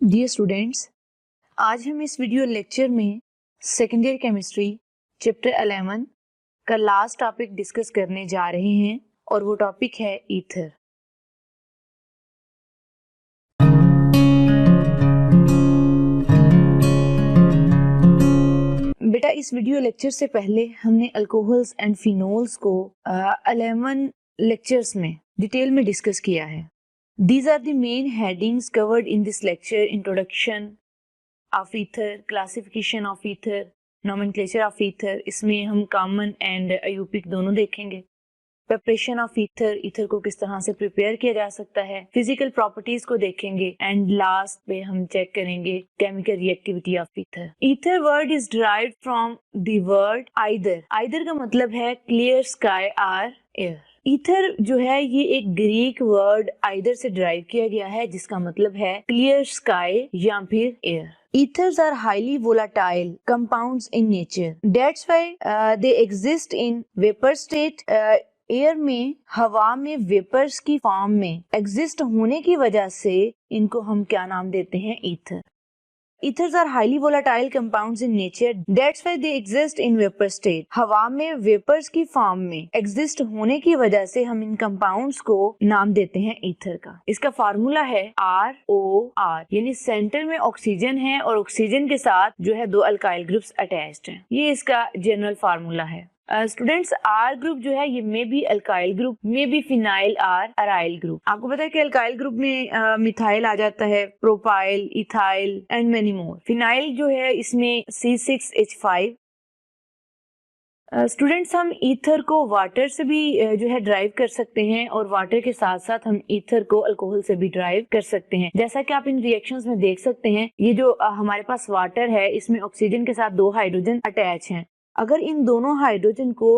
Dear students, आज हम इस वीडियो लेक्चर में सेकेंड ईयर केमिस्ट्री चैप्टर 11 का लास्ट टॉपिक डिस्कस करने जा रहे हैं और वो टॉपिक है ईथर। बेटा, इस वीडियो लेक्चर से पहले हमने अल्कोहल्स एंड फिनोल्स को 11 लेक्चर्स में डिटेल में डिस्कस किया है। These are the main headings covered in this lecture: introduction of ether, classification of ether, nomenclature of ether। इसमें हम कॉमन एंड अयूपिक दोनों देखेंगे। प्रिपरेशन ऑफ ईथर, ईथर को किस तरह से प्रिपेयर किया जा सकता है, फिजिकल प्रॉपर्टीज को देखेंगे एंड लास्ट पे हम चेक करेंगे chemical reactivity of ether. Ether word is derived from the word either. Either का मतलब है क्लियर स्काई और एयर। ईथर जो है ये एक ग्रीक वर्ड आइदर से डिराइव किया गया है जिसका मतलब है क्लियर स्काई या फिर air. Ethers are highly volatile compounds in nature. That's why they exist in vapor state. Air में, हवा में वेपर्स की फॉर्म में एग्जिस्ट होने की वजह से इनको हम क्या नाम देते हैं? Ether. Ethers are highly volatile compounds in nature. That's why they exist in vapor state. हवा में वेपर्स की फॉर्म में एग्जिस्ट होने की वजह से हम इन कंपाउंड्स को नाम देते हैं ईथर का। इसका फार्मूला है ROR, यानी सेंटर में ऑक्सीजन है और ऑक्सीजन के साथ जो है दो अल्काइल ग्रुप्स अटैच्ड हैं। ये इसका जनरल फार्मूला है। स्टूडेंट्स, आर ग्रुप जो है ये may be alkyl group, may be phenyl और अराइल ग्रुप। आपको पता है कि अल्काइल ग्रुप में मिथाइल आ जाता है, propyl, ethyl and many more. Phenyl जो है इसमें C6H5। स्टूडेंट्स, हम ईथर को वाटर से भी जो है ड्राइव कर सकते हैं और वाटर के साथ साथ हम ईथर को अल्कोहल से भी ड्राइव कर सकते हैं। जैसा कि आप इन रिएक्शंस में देख सकते हैं, ये जो हमारे पास वाटर है इसमें ऑक्सीजन के साथ दो हाइड्रोजन अटैच हैं। अगर इन दोनों हाइड्रोजन को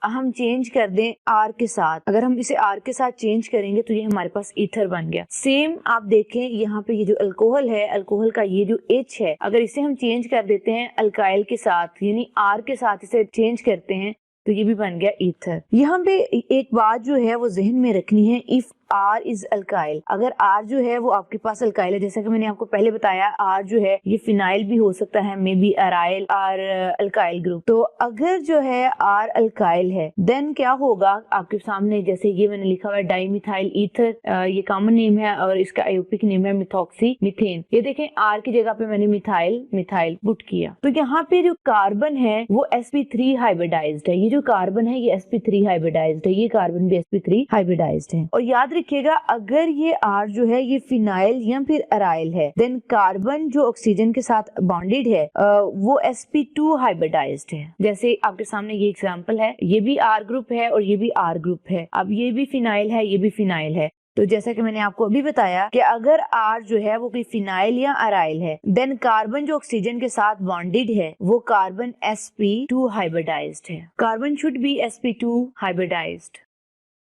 हम चेंज कर दें आर के साथ, अगर हम इसे आर के साथ चेंज करेंगे तो ये हमारे पास ईथर बन गया। सेम आप देखें यहाँ पे ये जो अल्कोहल है, अल्कोहल का ये जो H है, अगर इसे हम चेंज कर देते हैं अल्काइल के साथ यानी आर के साथ इसे चेंज करते हैं तो ये भी बन गया ईथर। यहाँ पे एक बात जो है वो जहन में रखनी है, इफ आर इज अल्काइल, अगर आर जो है वो आपके पास अल्काइल है, जैसा कि मैंने आपको पहले बताया आर जो है ये फिनाइल भी हो सकता है, मे बी अराइल और अल्काइल ग्रुप। तो अगर जो है आर अल्काइल है देन क्या होगा आपके सामने, जैसे ये मैंने लिखा हुआ है डाइमिथाइल ईथर, ये कॉमन नेम है और इसका अयूपिक नेम है मिथॉक्सी मीथेन। ये देखें आर की जगह पे मैंने मिथाइल पुट किया। तो यहाँ पे जो कार्बन है वो sp3 हाइब्रिडाइज्ड है। ये जो कार्बन है ये sp3 हाइब्रिडाइज्ड है, ये कार्बन भी sp3 हाइब्रिडाइज्ड है। और याद रखिएगा अगर ये R जो है ये फिनाइल या फिर अराइल है देन कार्बन जो ऑक्सीजन के साथ बॉन्डेड है वो sp2 हाइब्रिडाइज्ड है। जैसे आपके सामने ये एग्जांपल है, ये भी R ग्रुप है और ये भी R ग्रुप है। अब ये भी फिनाइल है, ये भी फिनाइल है। तो जैसा कि मैंने आपको अभी बताया कि अगर R जो है वो कोई फिनाइल या अराइल है देन कार्बन जो ऑक्सीजन के साथ बॉन्डेड है वो कार्बन sp2 हाइब्रिडाइज्ड है। Carbon should be sp2 hybridized.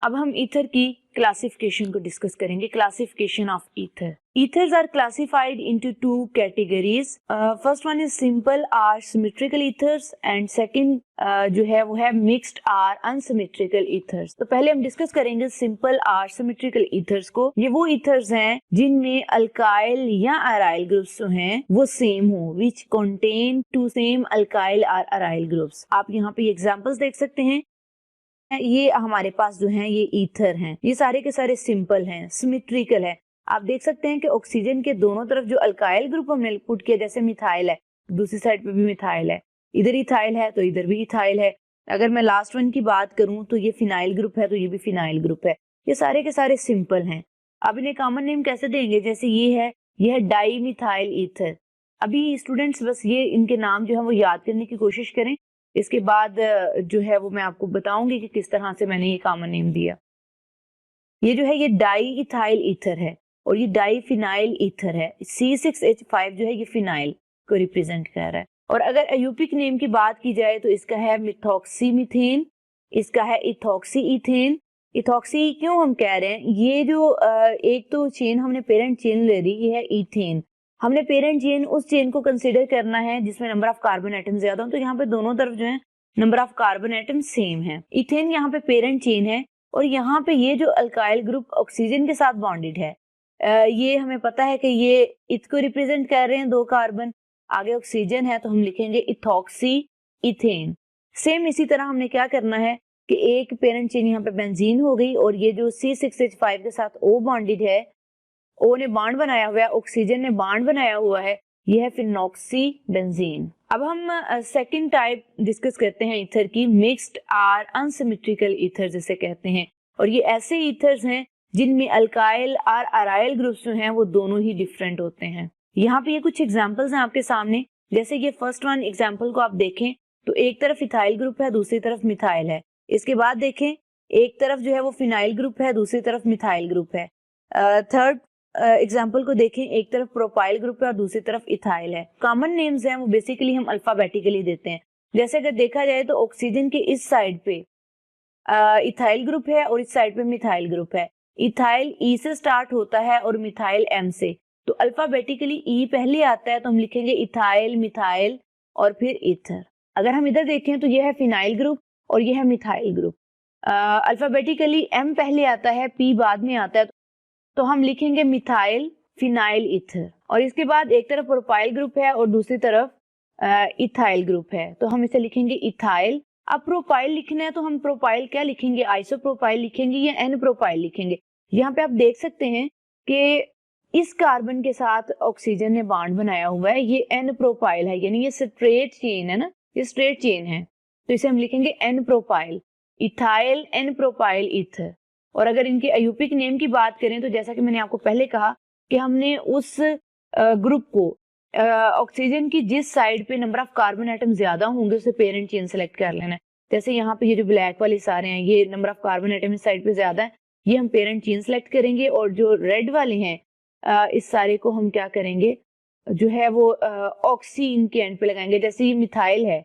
अब हम ईथर की क्लासिफिकेशन को डिस्कस करेंगे। Classification of ether. Ethers are classified into two categories. First one is simple or symmetrical ethers and second जो है वो है mixed or unsymmetrical ethers। तो पहले हम डिस्कस करेंगे simple or symmetrical ethers को। ये वो ethers हैं जिनमें अल्काइल या अराइल ग्रुप्स जो हैं वो सेम हो, which contain two same alkyl or aryl groups। आप यहाँ पे एग्जाम्पल्स देख सकते हैं। ये हमारे पास जो हैं ये ईथर हैं, ये सारे के सारे सिंपल हैं, सिमेट्रिकल है। आप देख सकते हैं कि ऑक्सीजन के दोनों तरफ जो अल्काइल ग्रुप हमने पुट किया, जैसे मिथाइल है दूसरी साइड पे भी मिथाइल है, इधर इथाइल है तो इधर भी इथाइल है। अगर मैं लास्ट वन की बात करूं तो ये फिनाइल ग्रुप है तो ये भी फिनाइल ग्रुप है। ये सारे के सारे सिंपल हैं। अब इन्हें कॉमन नेम कैसे देंगे? जैसे ये है डाइमिथाइल ईथर। अभी स्टूडेंट्स बस ये इनके नाम जो है वो याद करने की कोशिश करें, इसके बाद जो है वो मैं आपको बताऊंगी कि किस तरह से मैंने ये कॉमन नेम दिया। ये जो है ये डाई इथाइल ईथर है और ये डाई फिनाइल ईथर है। C6H5 जो है ये फिनाइल को रिप्रेजेंट कर रहा है। और अगर अयूपिक नेम की बात की जाए तो इसका है मिथॉक्सी मीथेन, इसका है इथॉक्सी ईथेन। इथॉक्सी क्यों हम कह रहे हैं? ये जो एक तो चेन हमने पेरेंट चेन ले ली, ये है ईथेन। हमने पेरेंट चेन उस चेन को कंसीडर करना है जिसमें नंबर ऑफ कार्बन एटम ज्यादा हो, तो यहाँ पे दोनों तरफ जो है number of carbon atom same है। इथेन यहाँ पे पेरेंट चेन है और यहाँ पे ये जो अल्काइल ग्रुप ऑक्सीजन के साथ बॉन्डेड है ये हमें पता है कि ये इथ को रिप्रेजेंट कर रहे हैं 2 कार्बन, आगे ऑक्सीजन है तो हम लिखेंगे इथॉक्सी इथेन। सेम इसी तरह हमने क्या करना है कि एक पेरेंट चेन यहाँ पे बेंजीन हो गई और ये जो C6H5 के साथ O बॉन्डेड है, O ने बॉन्ड बनाया हुआ है, ऑक्सीजन ने बॉन्ड बनाया हुआ है, ये है फिनॉक्सी बेंजीन। अब हम सेकंड टाइप डिस्कस करते हैं ईथर की, मिक्स्ड आर अनसिमेट्रिकल ईथर जिसे कहते हैं। और ये ऐसे ईथर्स हैं जिनमें अल्काइल और अराइल ग्रुप्स जो हैं वो दोनों ही डिफरेंट होते हैं। यहाँ पे ये कुछ एग्जांपल्स हैं आपके सामने, जैसे ये फर्स्ट वन एग्जांपल को आप देखें तो एक तरफ इथाइल ग्रुप है, दूसरी तरफ मिथाइल है। इसके बाद देखें एक तरफ जो है वो फिनाइल ग्रुप है, दूसरी तरफ मिथाइल ग्रुप है। थर्ड एग्जाम्पल को देखें, एक तरफ प्रोपाइल ग्रुप है और दूसरी तरफ इथाइल है। कॉमन नेम्स हैं वो बेसिकली हम अल्फाबेटिकली देते हैं। जैसे अगर देखा जाए तो ऑक्सीजन के इस साइड पे इथाइल ग्रुप है और इस साइड पे मिथाइल ग्रुप है। इथाइल ई से स्टार्ट होता है और मिथाइल एम से, तो अल्फाबेटिकली ई पहले आता है तो हम लिखेंगे इथाइल, मिथाइल और फिर ईथर। अगर हम इधर देखें तो ये है फिनाइल ग्रुप और ये है मिथाइल ग्रुप। अल्फाबेटिकली एम पहले आता है, पी बाद में आता है, तो हम लिखेंगे मिथाइल फिनाइल ईथर। और इसके बाद एक तरफ प्रोपाइल ग्रुप है और दूसरी तरफ इथाइल ग्रुप है, तो हम इसे लिखेंगे इथाइल। अब प्रोपाइल लिखना है तो हम प्रोपाइल क्या लिखेंगे, आइसोप्रोपाइल लिखेंगे या एन प्रोपाइल लिखेंगे। यहाँ पे आप देख सकते हैं कि इस कार्बन के साथ ऑक्सीजन ने बॉन्ड बनाया हुआ है, ये एन प्रोपाइल है, यानी ये स्ट्रेट चेन है ना, ये स्ट्रेट चेन है, तो इसे हम लिखेंगे n propyl, ethyl n propyl ether. और अगर इनके आईयूपीएक नेम की बात करें तो जैसा कि मैंने आपको पहले कहा कि हमने उस ग्रुप को ऑक्सीजन की जिस साइड पे नंबर ऑफ कार्बन एटम ज्यादा होंगे उसे पेरेंट चेन सेलेक्ट कर लेना है। जैसे यहाँ पे ये जो ब्लैक वाले सारे हैं, ये नंबर ऑफ कार्बन एटम इस साइड पे ज्यादा है, ये हम पेरेंट चेन सेलेक्ट करेंगे। और जो रेड वाले हैं इस सारे को हम क्या करेंगे, जो है वो ऑक्सी इनके एंड पे लगाएंगे। जैसे ये मिथाइल है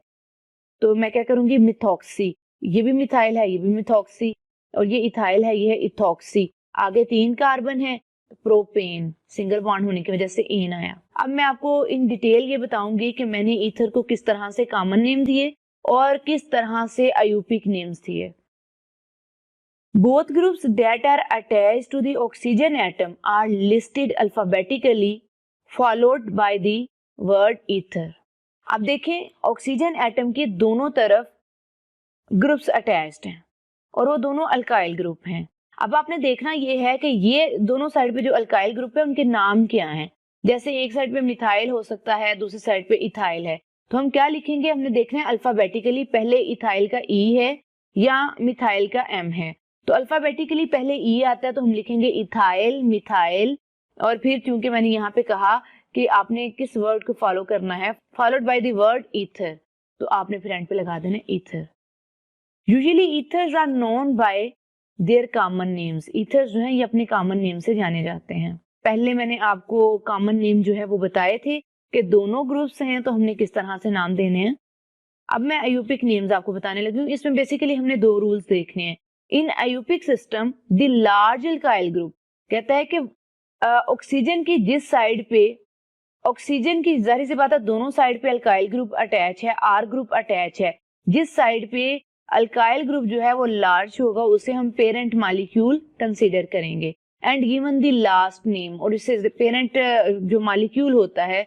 तो मैं क्या करूंगी, मिथॉक्सी, ये भी मिथाइल है, ये भी मिथॉक्सी, और ये इथाइल है, ये है इथॉक्सी। आगे 3 कार्बन है, प्रोपेन, सिंगल बॉन्ड होने की वजह से एन आया। अब मैं आपको इन डिटेल ये बताऊंगी कि मैंने ईथर को किस तरह से कॉमन नेम दिए और किस तरह से आईयूपीएक नेम्स दिए। Both groups that are attached to the oxygen atom are listed alphabetically followed by the word ether. अब देखें ऑक्सीजन एटम के दोनों तरफ ग्रुप्स अटैच्ड हैं और वो दोनों अल्काइल ग्रुप हैं। अब आपने देखना ये है कि ये दोनों साइड पे जो अल्काइल ग्रुप है उनके नाम क्या हैं। जैसे एक साइड पे मिथाइल हो सकता है, दूसरी साइड पे इथाइल है, तो हम क्या लिखेंगे, हमने देखना है अल्फाबेटिकली पहले इथाइल का ई है या मिथाइल का एम है। तो अल्फाबेटिकली पहले ई आता है तो हम लिखेंगे इथाइल, मिथाइल, और फिर चूंकि मैंने यहाँ पे कहा कि आपने किस वर्ड को फॉलो करना है, followed by the word ether, तो आपने फिर एंड पे लगा देना ether. Usually ethers are known by their common names. Ethers जो हैं ये अपने कॉमन नेम से जाने जाते हैं। पहले मैंने आपको कॉमन नेम जो है वो बताए थे कि दोनों ग्रुप्स हैं तो हमने किस तरह से नाम देने हैं। अब मैं आईयूपीएक नेम्स आपको बताने लगी हूँ। इसमें बेसिकली हमने 2 रूल्स देखने हैं। In IUPAC system the large alkyl group कहता है कि ऑक्सीजन की जिस साइड पे, ऑक्सीजन की जाहिर सी बात है दोनों साइड पे अल्काइल ग्रुप अटैच है, आर ग्रुप अटैच है, जिस साइड पे अल्काइल ग्रुप जो है वो लार्ज होगा उसे हम पेरेंट मॉलिक्यूल कंसीडर करेंगे and given the last name. और इससे पेरेंट जो मॉलिक्यूल होता है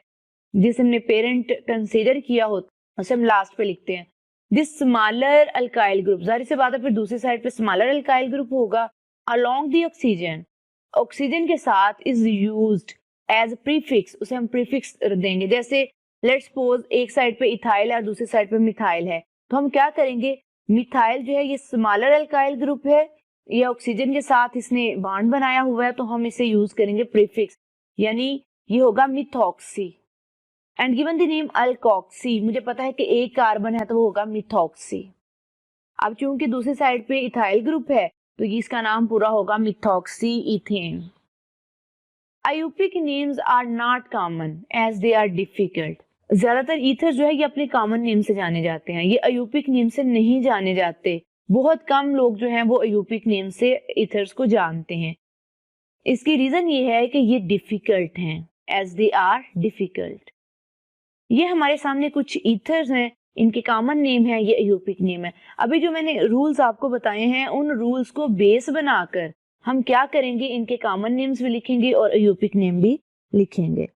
जिसे हमने पेरेंट कंसीडर किया होता उसे हम लास्ट पे लिखते हैं। दिस स्मॉलर अल्काइल ग्रुप, जाहिर सी बात है फिर दूसरी साइड पे स्मॉलर अल्काइल ग्रुप होगा अलोंग द ऑक्सीजन, ऑक्सीजन के साथ इज यूज्ड एज प्रीफिक्स, उसे हम प्रीफिक्स देंगे। जैसे लेट्स सपोज एक साइड पे इथाइल है और दूसरी साइड पे मिथाइल है, तो हम क्या करेंगे, मिथाइल जो है ये स्मॉलर अल्काइल ग्रुप है, ये ऑक्सीजन के साथ इसने बॉन्ड बनाया हुआ है, तो हम इसे यूज करेंगे प्रीफिक्स, यानी ये होगा methoxy and given the name alkoxy. मुझे पता है कि एक कार्बन है तो वो होगा मिथॉक्सी। अब चूंकि दूसरी साइड पे इथाइल ग्रुप है तो ये इसका नाम पूरा होगा methoxy ethane. IUPAC names are not common as they are difficult. ज्यादातर ईथर जो है ये अपने कॉमन नेम से जाने जाते हैं, ये आईयूपीएक नेम से नहीं जाने जाते। बहुत कम लोग जो हैं वो आईयूपीएक नेम से ईथर्स को जानते हैं। इसकी रीजन ये है कि ये डिफिकल्ट हैं, एज दे आर डिफिकल्ट। ये हमारे सामने कुछ ईथर्स हैं, इनके कॉमन नेम है, ये आईयूपीएक नेम है। अभी जो मैंने रूल्स आपको बताए हैं उन रूल्स को बेस बनाकर हम क्या करेंगे, इनके कॉमन नेम्स भी लिखेंगे और अयूपिक नेम भी लिखेंगे।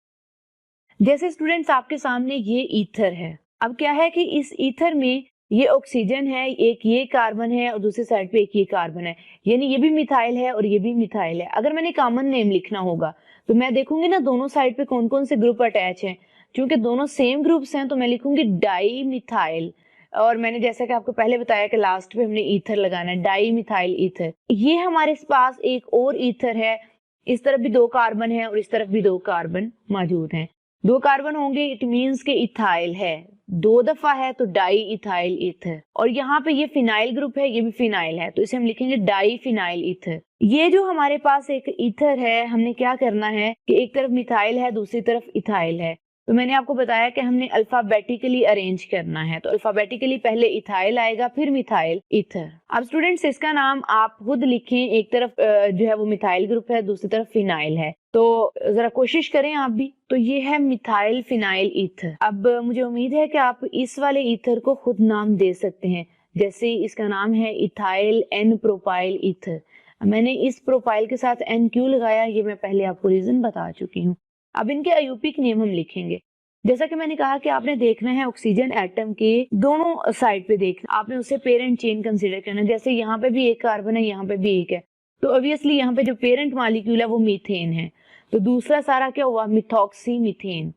जैसे स्टूडेंट्स आपके सामने ये ईथर है, अब क्या है कि इस ईथर में ये ऑक्सीजन है, एक ये कार्बन है और दूसरी साइड पे एक ये कार्बन है, यानी ये भी मिथाइल है और ये भी मिथाइल है। अगर मैंने कॉमन नेम लिखना होगा तो मैं देखूंगी ना दोनों साइड पे कौन कौन से ग्रुप अटैच हैं। क्योंकि दोनों सेम ग्रुप्स हैं तो मैं लिखूंगी डाई मिथाइल, और मैंने जैसा कि आपको पहले बताया कि लास्ट पे हमने ईथर लगाना है, डाई मिथाइल ईथर। ये हमारे पास एक और ईथर है, इस तरफ भी 2 कार्बन है और इस तरफ भी 2 कार्बन मौजूद हैं। 2 कार्बन होंगे, इट मीन्स के इथाइल है, 2 दफा है तो डाई इथाइल ईथर। और यहाँ पे ये फिनाइल ग्रुप है, ये भी फिनाइल है, तो इसे हम लिखेंगे डाई फिनाइल ईथर। ये जो हमारे पास एक ईथर है, हमने क्या करना है कि एक तरफ मिथाइल है, दूसरी तरफ इथाइल है। तो मैंने आपको बताया कि हमने अल्फाबेटिकली अरेंज करना है, तो अल्फाबेटिकली पहले इथाइल आएगा, फिर मिथाइल ईथर। अब स्टूडेंट्स इसका नाम आप खुद लिखें, एक तरफ जो है वो मिथाइल ग्रुप है, दूसरी तरफ फिनाइल है, तो जरा कोशिश करें आप भी। तो ये है मिथाइल फिनाइल ईथर। अब मुझे उम्मीद है कि आप इस वाले ईथर को खुद नाम दे सकते हैं, जैसे इसका नाम है इथाइल एन प्रोपाइल ईथर। मैंने इस प्रोपाइल के साथ एन क्यों लगाया, ये मैं पहले आपको रीजन बता चुकी हूँ। अब इनके अयूपिक नेम हम लिखेंगे। जैसा कि मैंने कहा कि आपने देखना है ऑक्सीजन एटम के दोनों साइड पे देखना, आपने उसे पेरेंट चेन कंसीडर करना। जैसे यहाँ पे भी एक कार्बन है, यहाँ पे भी एक है, तो ऑब्वियसली यहाँ पे जो पेरेंट मॉलिक्यूल है वो मीथेन है, तो दूसरा सारा क्या हुआ, मिथॉक्सी मीथेन।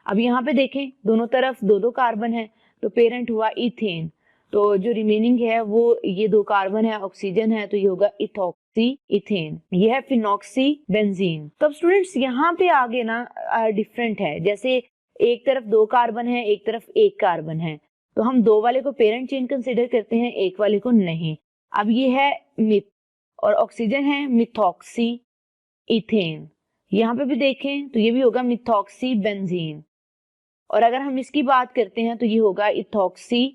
अब यहाँ पे देखें दोनों तरफ 2-2 कार्बन है, तो पेरेंट हुआ इथेन, तो जो रिमेनिंग है वो ये 2 कार्बन है, ऑक्सीजन है, तो ये होगा इथॉक्सी इथेन। ये है फिनॉक्सी बेंजीन। तो अब स्टूडेंट्स यहाँ पे आगे ना डिफरेंट है, जैसे एक तरफ 2 कार्बन है, एक तरफ 1 कार्बन है, तो हम 2 वाले को पेरेंट चेन कंसीडर करते हैं, 1 वाले को नहीं। अब ये है मिथ और ऑक्सीजन है मिथॉक्सी इथेन, यहाँ पे भी देखें तो ये भी होगा मिथॉक्सी बेंजीन। और अगर हम इसकी बात करते हैं तो ये होगा इथॉक्सी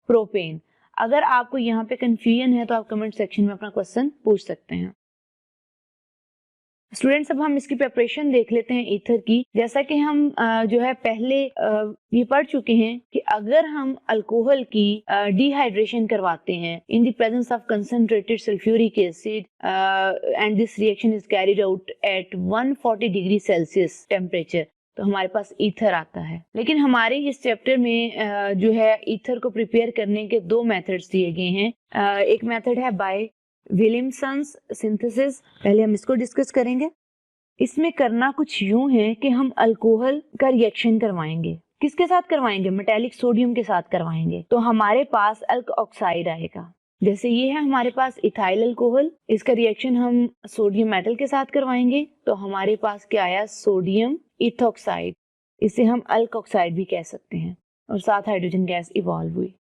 प्रोपेन। अगर आपको यहाँ पे कंफ्यूजन है तो आप कमेंट सेक्शन में अपना क्वेश्चन पूछ सकते हैं। स्टूडेंट्स अब हम इसकी प्रिपरेशन देख लेते हैं ईथर की। जैसा कि हम जो है पहले ये पढ़ चुके हैं कि अगर हम अल्कोहल की डिहाइड्रेशन करवाते हैं in the presence of concentrated sulphuric acid and this reaction is carried out at 140 degree Celsius temperature, तो हमारे पास ईथर आता है। लेकिन हमारे इस चैप्टर में जो है ईथर को प्रिपेयर करने के 2 मेथड्स दिए गए हैं। एक मेथड है बाय विलियमसन्स सिंथेसिस, पहले हम इसको डिस्कस करेंगे। इसमें करना कुछ यूं है कि हम अल्कोहल का रिएक्शन करवाएंगे। किसके साथ करवाएंगे, मेटालिक सोडियम के साथ करवाएंगे, तो हमारे पास अल्क ऑक्साइड आएगा। जैसे ये है हमारे पास इथाइल अल्कोहल, इसका रिएक्शन हम सोडियम मेटल के साथ करवाएंगे, तो हमारे पास क्या आया, सोडियम इथॉक्साइड। इसे हम अल्क ऑक्साइड भी कह सकते हैं, और साथ हाइड्रोजन गैस इवॉल्व हुई।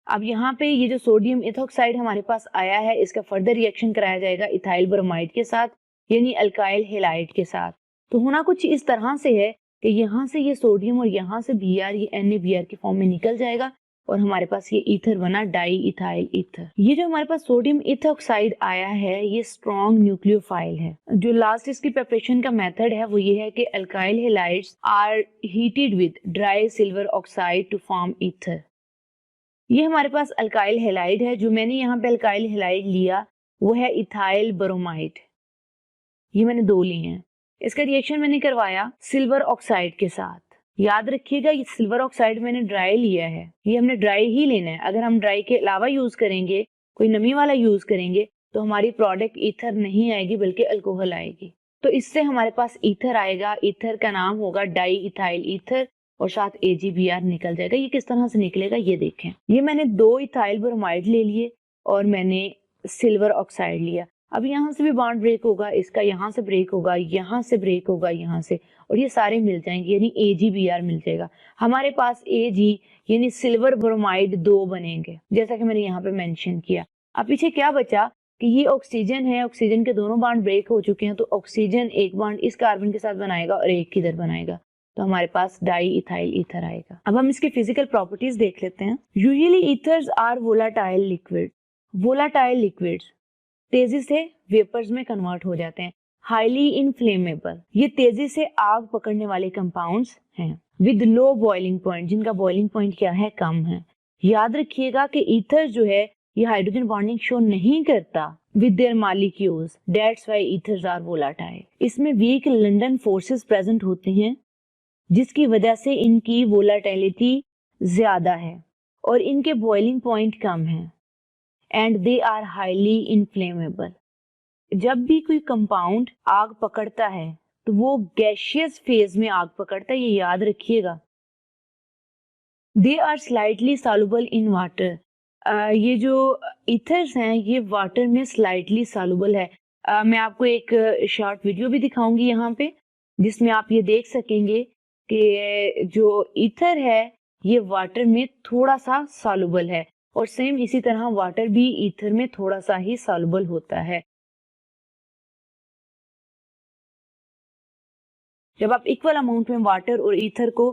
अब यहाँ पे ये जो सोडियम इथॉक्साइड हमारे पास आया है, इसका फर्दर रिएक्शन कराया जाएगा इथाइल ब्रोमाइड के साथ, यानी अल्काइल हेलाइड के साथ। तो होना कुछ इस तरह से है कि यहाँ से ये सोडियम और यहाँ से Br ये NaBr के फॉर्म में निकल जाएगा और हमारे पास ये ईथर बना, डाई इथाइल ईथर। ये जो हमारे पास सोडियम इथॉक्साइड आया है ये स्ट्रॉन्ग न्यूक्लियोफाइल है। जो लास्ट इसकी प्रिपरेशन का मेथड है वो ये है कि alkyl halides are heated with dry silver oxide to form ether. ये हमारे पास अल्काइल हेलाइड है। जो मैंने यहाँ पे अल्काइल हेलाइड लिया वो है इथाइल ब्रोमाइड, ये मैंने 2 लिए हैं। इसका रिएक्शन मैंने करवाया सिल्वर ऑक्साइड के साथ। याद रखिएगा ये सिल्वर ऑक्साइड मैंने ड्राई लिया है, ये हमने ड्राई ही लेना है। अगर हम ड्राई के अलावा यूज करेंगे, कोई नमी वाला यूज करेंगे, तो हमारी प्रोडक्ट ईथर नहीं आएगी बल्कि अल्कोहल आएगी। तो इससे हमारे पास ईथर आएगा, ईथर का नाम होगा डाई इथाइल ईथर और साथ AgBr निकल जाएगा। ये किस तरह से निकलेगा ये देखें। ये मैंने 2 इथाइल ब्रोमाइड ले लिए और मैंने सिल्वर ऑक्साइड लिया। अब यहाँ से भी बॉन्ड ब्रेक होगा, इसका यहाँ से ब्रेक होगा, यहाँ से ब्रेक होगा, यहाँ से, और ये सारे मिल जाएंगे, यानी AgBr मिल जाएगा। हमारे पास Ag यानी सिल्वर ब्रोमाइड 2 बनेंगे, जैसा कि मैंने यहाँ पे मेंशन किया। अब पीछे क्या बचा कि ये ऑक्सीजन है, ऑक्सीजन के दोनों बॉन्ड ब्रेक हो चुके हैं, तो ऑक्सीजन एक बॉन्ड इस कार्बन के साथ बनाएगा और एक किधर बनाएगा, तो हमारे पास डाई इथाइल ईथर आएगा। अब हम इसकी फिजिकल प्रॉपर्टीज देख लेते हैं। Usually ethers are volatile liquid. Volatile liquids तेजी से वेपर्स में कन्वर्ट हो जाते हैं। हाईली इनफ्लेमेबल, ये तेजी से आग पकड़ने वाले कंपाउंड्स हैं। विद लो बॉइलिंग पॉइंट, जिनका बॉइलिंग पॉइंट क्या है, कम है। याद रखिएगा कि ईथर जो है ये हाइड्रोजन बॉन्डिंग शो नहीं करता, with their molecules. That's why ethers are volatile. इसमें weak London forces present होते हैं जिसकी वजह से इनकी volatility ज्यादा है और इनके boiling point कम है and they are highly inflammable. जब भी कोई कंपाउंड आग पकड़ता है तो वो गैशियस फेज में आग पकड़ता है, ये याद रखिएगा. They are slightly soluble in water. ये जो ईथर्स हैं ये वाटर में स्लाइटली सॉल्युबल है. मैं आपको एक शॉर्ट वीडियो भी दिखाऊंगी यहाँ पे जिसमें आप ये देख सकेंगे कि जो ईथर है ये वाटर में थोड़ा सा सॉल्युबल है और सेम इसी तरह वाटर भी ईथर में थोड़ा सा ही सॉल्युबल होता है. जब आप इक्वल अमाउंट में वाटर और ईथर को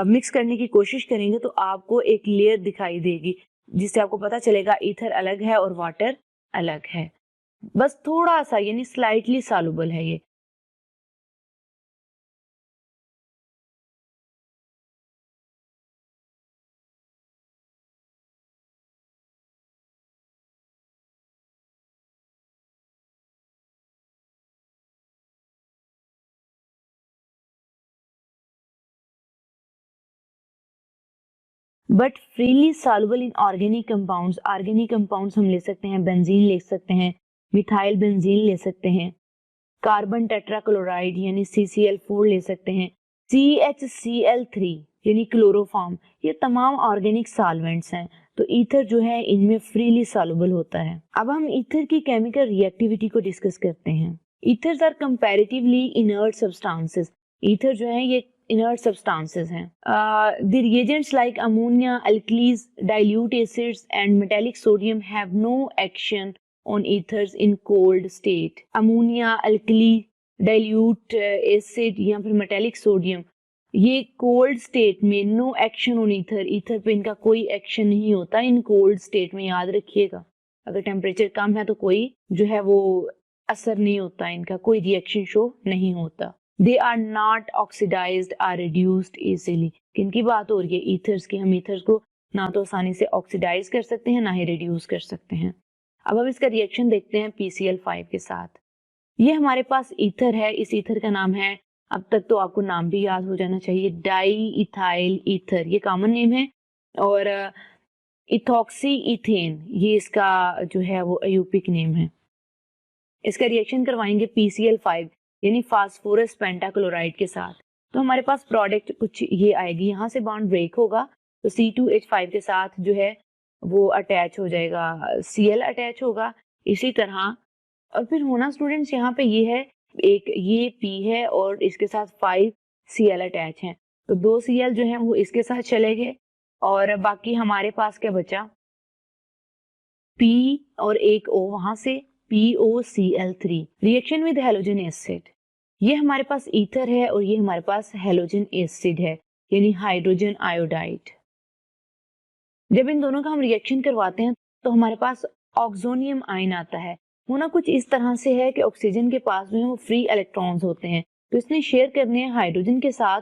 मिक्स करने की कोशिश करेंगे तो आपको एक लेयर दिखाई देगी जिससे आपको पता चलेगा ईथर अलग है और वाटर अलग है. बस थोड़ा सा यानी स्लाइटली सॉल्युबल है ये. But freely soluble in organic compounds. Organic compounds हम ले सकते हैं, बेंजीन ले सकते हैं, मिथाइल बेंजीन ले सकते हैं, कार्बन टेट्राक्लोराइड यानी CCl4 ले सकते हैं, CHCl3 यानी क्लोरोफॉर्म. ये तमाम ऑर्गेनिक सॉल्वेंट्स हैं. तो ईथर जो है इनमें फ्रीली सॉल्युबल होता है. अब हम ईथर की केमिकल रिएक्टिविटी को डिस्कस करते हैं. Ethers are comparatively inert substances. Ether जो है ये inert substances हैं. The reagents like ammonia, alkalis, dilute acids and metallic sodium have no action on ethers in cold state. Ammonia, alkali, dilute acid या फिर metallic sodium ये cold state में no action on ether. ether पे इनका कोई action नहीं होता इन cold state में, याद रखिएगा. अगर टेम्परेचर कम है तो कोई जो है वो असर नहीं होता, इनका कोई रिएक्शन शो नहीं होता. They are not oxidized or reduced easily. किनकी बात हो रही है? ईथर्स की. हम ईथर्स को ना तो आसानी से ऑक्सीडाइज कर सकते हैं ना ही रिड्यूस कर सकते हैं. अब हम इसका रिएक्शन देखते हैं PCl5 के साथ. ये हमारे पास ईथर है. इस ईथर का नाम है, अब तक तो आपको नाम भी याद हो जाना चाहिए, डाई इथाइल ईथर. ये कॉमन नेम है. और इथॉक्सी इथेन ये इसका जो है वो अयूपिक नेम है. इसका रिएक्शन करवाएंगे PCl5 यानी फास्फोरस पेंटाक्लोराइड के साथ. तो हमारे पास प्रोडक्ट कुछ ये आएगी. यहाँ से बॉन्ड ब्रेक होगा तो C2H5 के साथ जो है वो अटैच हो जाएगा, Cl अटैच होगा इसी तरह. और फिर होना स्टूडेंट्स यहाँ पे ये है, एक ये P है और इसके साथ 5 Cl अटैच हैं. तो 2 Cl जो है वो इसके साथ चले गए और बाकी हमारे पास क्या बचा, P और एक O वहां से, POCl3. Reaction with halogen acid. ये हमारे पास ईथर है और ये हमारे पास हैलोजन एसिड है यानी हाइड्रोजन आयोडाइड. जब इन दोनों का हम रिएक्शन करवाते हैं तो हमारे पास ऑक्सोनियम आयन आता है. होना कुछ इस तरह से है कि ऑक्सीजन के पास में वो फ्री इलेक्ट्रॉन्स होते हैं तो इसने शेयर करने हैं हाइड्रोजन के साथ.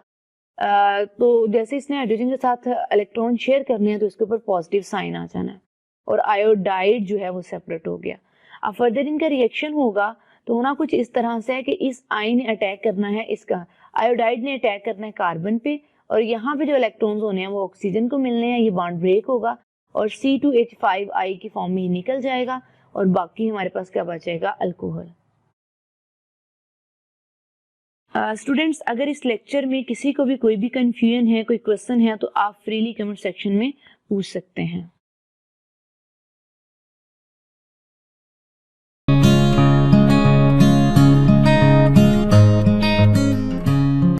तो जैसे इसने हाइड्रोजन के साथ इलेक्ट्रॉन शेयर करने हैं तो इसके ऊपर पॉजिटिव साइन आ जाना है और आयोडाइड जो है वो सेपरेट हो गया. अब फर्दर इनका रिएक्शन होगा तो होना कुछ इस तरह से है कि इस आई ने अटैक करना है, इसका आयोडाइड ने अटैक करना है कार्बन पे और यहाँ पे जो इलेक्ट्रॉन्स होने हैं वो ऑक्सीजन को मिलने हैं. ये बॉन्ड ब्रेक होगा और C2H5 की फॉर्म में निकल जाएगा और बाकी हमारे पास क्या बचेगा, अल्कोहल. स्टूडेंट्स अगर इस लेक्चर में किसी को भी कोई भी कंफ्यूजन है, कोई क्वेश्चन है तो आप फ्रीली कमेंट सेक्शन में पूछ सकते हैं.